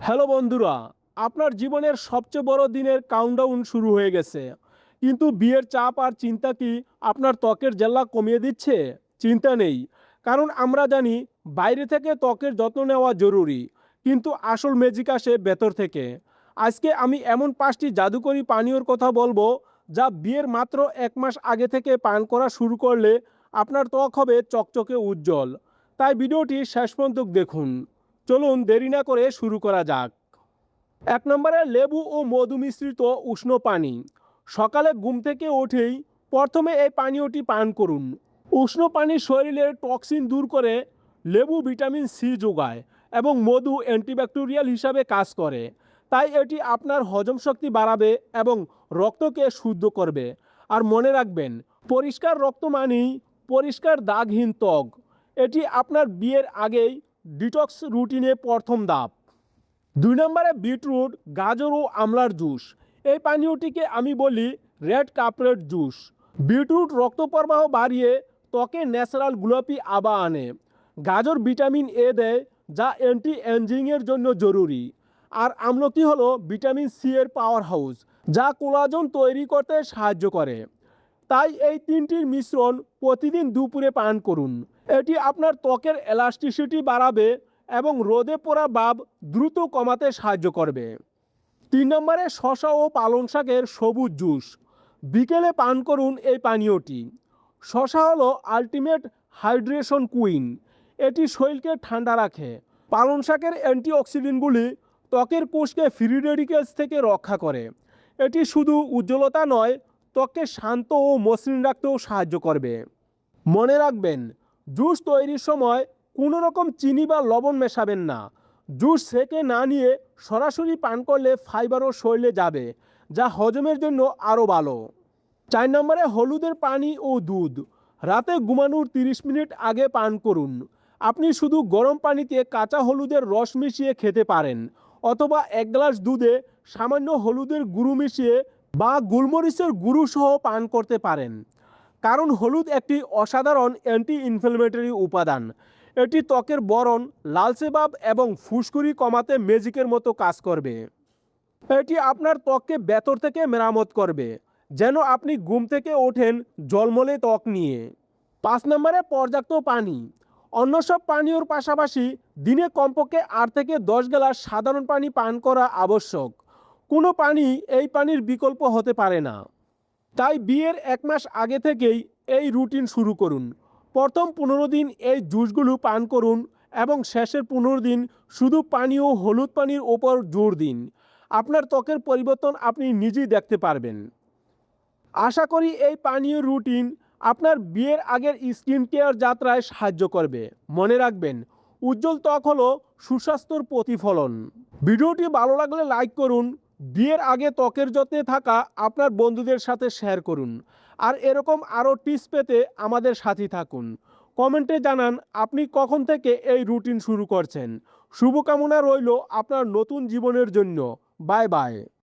Hello বন্ধুরা, আপনার জীবনের সবচেয়ে বড় দিনের কাউন্টডাউন শুরু হয়ে গেছে। কিন্তু বিয়ের চাপ আর চিন্তা কি আপনার ত্বকের জ্বালা কমিয়ে দিচ্ছে? চিন্তা নেই, কারণ আমরা জানি বাইরে থেকে ত্বকের যত্ন নেওয়া জরুরি, কিন্তু আসল ম্যাজিক আসে ভেতর থেকে। আজকে আমি এমন 5টি জাদুকরী পানীয়র কথা বলবো, যা বিয়ের মাত্র 1 মাস আগে থেকে পান করা শুরু করলে আপনার ত্বক হবে চকচকে উজ্জ্বল। তাই ভিডিওটি শেষ পর্যন্ত দেখুন। চলুন দেরি না করে শুরু করা যাক। 1 নম্বরে লেবু ও মধু মিশ্রিত উষ্ণ পানি। সকালে ঘুম থেকে উঠেই প্রথমে এই পানীয়টি পান করুন। উষ্ণ পানি শরীরের টক্সিন দূর করে, লেবু ভিটামিন সি যোগায় এবং মধু অ্যান্টিব্যাকটেরিয়াল হিসাবে কাজ করে। তাই এটি আপনার হজম শক্তি বাড়াবে এবং রক্তকে শুদ্ধ করবে। আর মনে রাখবেন, পরিষ্কার রক্ত মানেই পরিষ্কার দাগহীন ত্বক। এটি আপনার বিয়ের আগেই ডিটক্স রুটিনে প্রথম ধাপ। 2 নম্বরে বিটরুট, গাজর ও আমলার জুস। এই পানীয়টিকে আমি বলি রেড কাপড়ের জুস। বিটরুট রক্ত প্রবাহ বাড়িয়ে ত্বকে ন্যাচারাল গোলাপি আভা আনে। গাজর ভিটামিন এ দেয়, যা অ্যান্টি এজিংয়ের জন্য জরুরি। আর আমলকি হলো ভিটামিন সি এর পাওয়ার হাউস, যা কোলাজেন তৈরি করতে সাহায্য করে। তাই এই তিনটির মিশ্রণ প্রতিদিন দুপুরে পান করুন। এটি আপনার ত্বকের এলাস্টিসিটি বাড়াবে এবং রোদে পোড়া ভাব দ্রুত কমাতে সাহায্য করবে। 3 নম্বরে শসা ও পালং শাকের সবুজ জুস। বিকেলে পান করুন এই পানীয়টি। শসা হলো আলটিমেট হাইড্রেশন কুইন। এটি শরীরকে ঠান্ডা রাখে। পালং শাকের অ্যান্টিঅক্সিডেন্টগুলি ত্বকের কোষকে ফ্রি রেডিক্যালস থেকে রক্ষা করে। এটি শুধু উজ্জ্বলতা নয়, ত্বককে শান্ত ও মসৃণ রাখতেও সাহায্য করবে। মনে রাখবেন, জুস তৈরির সময় কোনো রকম চিনি বা লবণ মেশাবেন না। জুস সেকে না নিয়ে সরাসরি পান করলে ফাইবারও শরীরে যাবে, যা হজমের জন্য আরও ভালো। 4 নম্বরে হলুদের পানি ও দুধ। রাতে ঘুমানোর 30 মিনিট আগে পান করুন। আপনি শুধু গরম পানিতে কাঁচা হলুদের রস মিশিয়ে খেতে পারেন, অথবা 1 গ্লাস দুধে সামান্য হলুদের গুঁড়ো মিশিয়ে বা গোলমরিচের গুঁড়ো সহ পান করতে পারেন। কারণ হলুদ একটি অসাধারণ অ্যান্টি ইনফ্ল্যামেটরি উপাদান। এটি ত্বকের বরণ, লালচে ভাব এবং ফুসকুড়ি কমাতে ম্যাজিকের মতো কাজ করবে। এটি আপনার ত্বককে ভেতর থেকে মেরামত করবে, যেন আপনি ঘুম থেকে ওঠেন ঝলমলে ত্বক নিয়ে। 5 নম্বরে পর্যাপ্ত পানি। অন্য সব পানীয়র পাশাপাশি দিনে কমপক্ষে 8 থেকে 10 গ্লাস সাধারণ পানি পান করা আবশ্যক। কোনো পানি এই পানির বিকল্প হতে পারে না। তাই বিয়ের 1 মাস আগে থেকেই এই রুটিন শুরু করুন। প্রথম 15 দিন এই জুসগুলো পান করুন এবং শেষের 15 দিন শুধু পানি ও হলুদ পানির ওপর জোর দিন। আপনার ত্বকের পরিবর্তন আপনি নিজেই দেখতে পারবেন। আশা করি এই পানীয় রুটিন আপনার বিয়ের আগের স্কিন কেয়ার যাত্রায় সাহায্য করবে। মনে রাখবেন, উজ্জ্বল ত্বক হলো সুস্বাস্থ্যর প্রতিফলন। ভিডিওটি ভালো লাগলে লাইক করুন। বিয়ের আগে ত্বকের যত্নে থাকা আপনার বন্ধুদের সাথে শেয়ার করুন। আর এরকম আরও টিপস পেতে আমাদের সাথে থাকুন। কমেন্টে জানান আপনি কখন থেকে এই রুটিন শুরু করছেন। শুভকামনা রইল আপনার নতুন জীবনের জন্য। Bye bye.